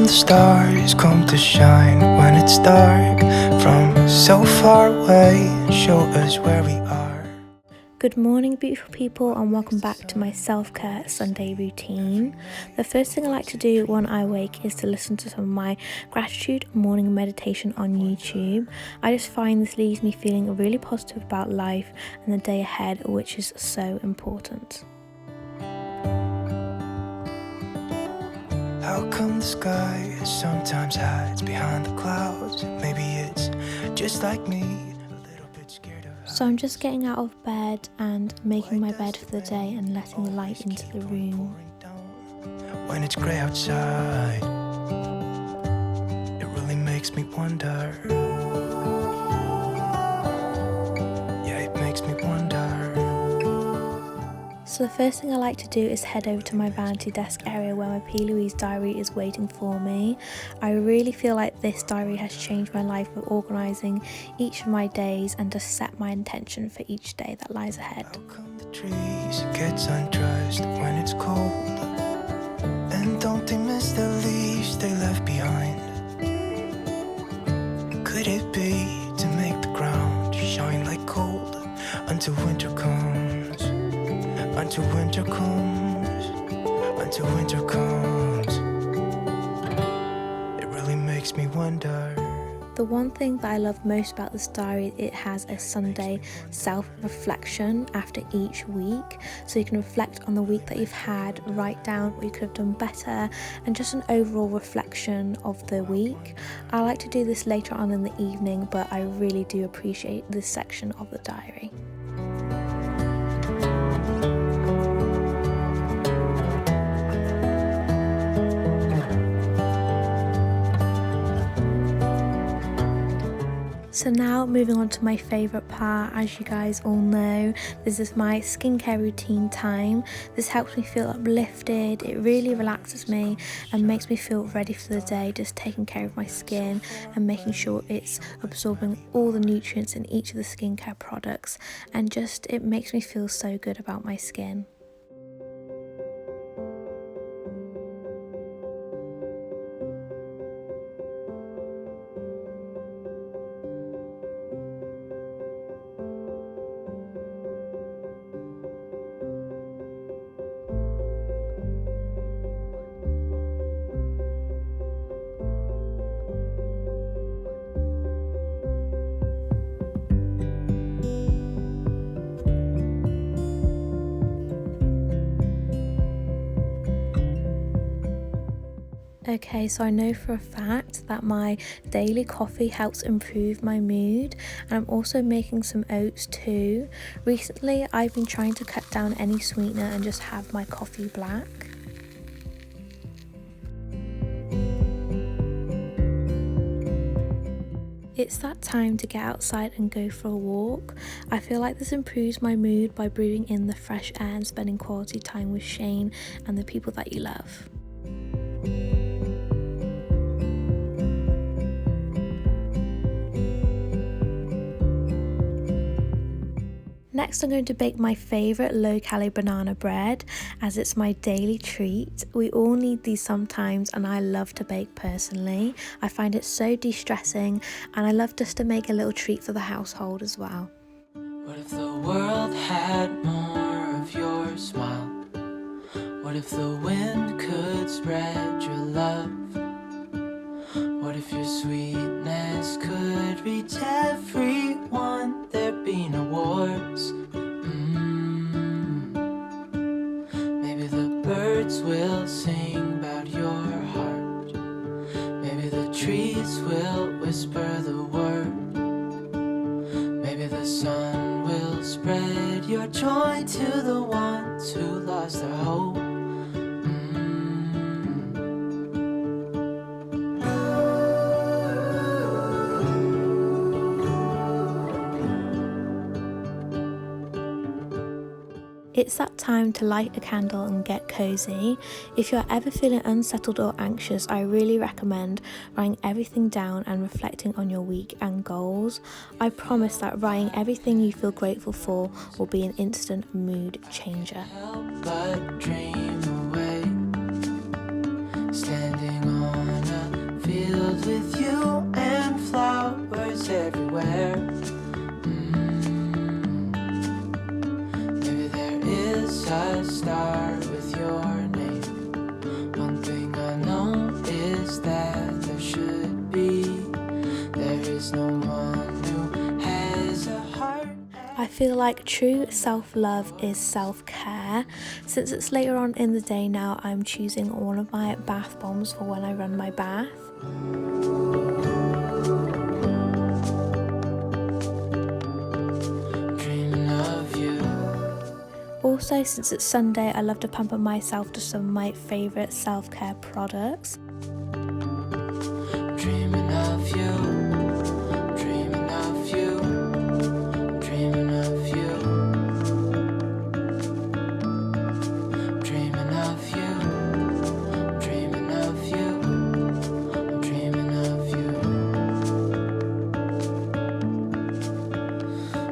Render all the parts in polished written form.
come the stars come to shine when it's dark from so far away and show us where we are? Good morning, beautiful people, and welcome back to my self-care Sunday routine. The first thing I like to do when I wake is to listen to some of my gratitude morning meditation on YouTube. I just find this leaves me feeling really positive about life and the day ahead, which is so important. How come the sky sometimes hides behind the clouds? Maybe it's just like me, a little bit scared of. So I'm just getting out of bed and making my bed for the day and letting the light into the room. When it's grey outside, it really makes me wonder. Yeah, it makes me wonder. So the first thing I like to do is head over to my vanity desk area where my P.Louise diary is waiting for me. I really feel like this diary has changed my life with organising each of my days and just set my intention for each day that lies ahead. How come the trees gets undressed when it's cold? And don't they miss the leaves they left behind? Could it be to make the ground shine like gold until winter comes? Until winter comes, until winter comes. It really makes me wonder. The one thing that I love most about this diary, it has a Sunday self-reflection after each week. So you can reflect on the week that you've had, write down what you could have done better, and just an overall reflection of the week. I like to do this later on in the evening, but I really do appreciate this section of the diary. So now moving on to my favourite part. As you guys all know, this is my skincare routine time. This helps me feel uplifted, it really relaxes me and makes me feel ready for the day, just taking care of my skin and making sure it's absorbing all the nutrients in each of the skincare products, and just it makes me feel so good about my skin. Okay, so I know for a fact that my daily coffee helps improve my mood, and I'm also making some oats too. Recently, I've been trying to cut down any sweetener and just have my coffee black. It's that time to get outside and go for a walk. I feel like this improves my mood by breathing in the fresh air and spending quality time with Shane and the people that you love. Next, I'm going to bake my favourite low-calorie banana bread, as it's my daily treat. We all need these sometimes, and I love to bake personally. I find it so de-stressing, and I love just to make a little treat for the household as well. What if the world had more of your smile? What if the wind could spread your love? What if your sweetness could reach everyone? There'd be no wars. Maybe the birds will sing about your heart. Maybe the trees will whisper the word. Maybe the sun will spread your joy to the ones who lost their hope. It's that time to light a candle and get cozy. If you're ever feeling unsettled or anxious, I really recommend writing everything down and reflecting on your week and goals. I promise that writing everything you feel grateful for will be an instant mood changer. Help but dream away, standing on a feel like true self-love is self-care. Since it's later on in the day now, I'm choosing one of my bath bombs for when I run my bath. Dreaming of you. Also, since it's Sunday, I love to pamper myself to some of my favourite self-care products. Dreaming of you. Dreaming of you. Dreaming of you. Dreaming of you. Dreaming of you. Dreaming of you.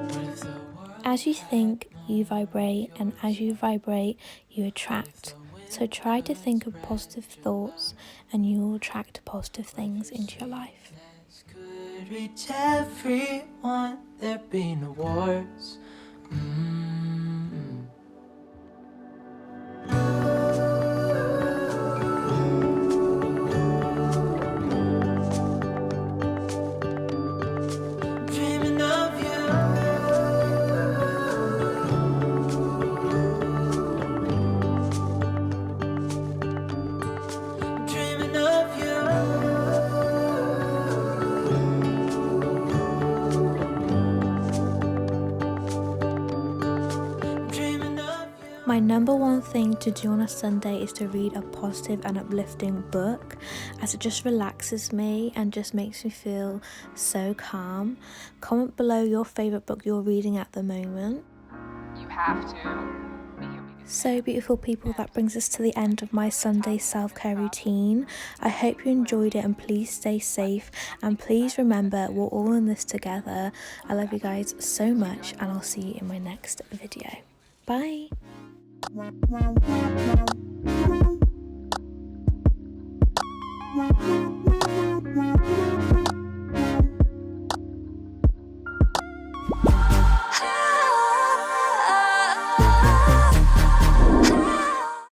What if the world As you think, you vibrate, and as you vibrate, you attract. So try to think of positive thoughts and you will attract positive things into your life. could reach everyone, there'd be no wars. Dreaming of you. Dreaming of you. Dreaming of you. My number one thing to do on a Sunday is to read a positive and uplifting book, as it just relaxes me and just makes me feel so calm. Comment below your favourite book you're reading at the moment. You have to. So beautiful people, that brings us to the end of my Sunday self-care routine. I hope you enjoyed it and please stay safe and please remember we're all in this together. I love you guys so much and I'll see you in my next video. Bye. Wow.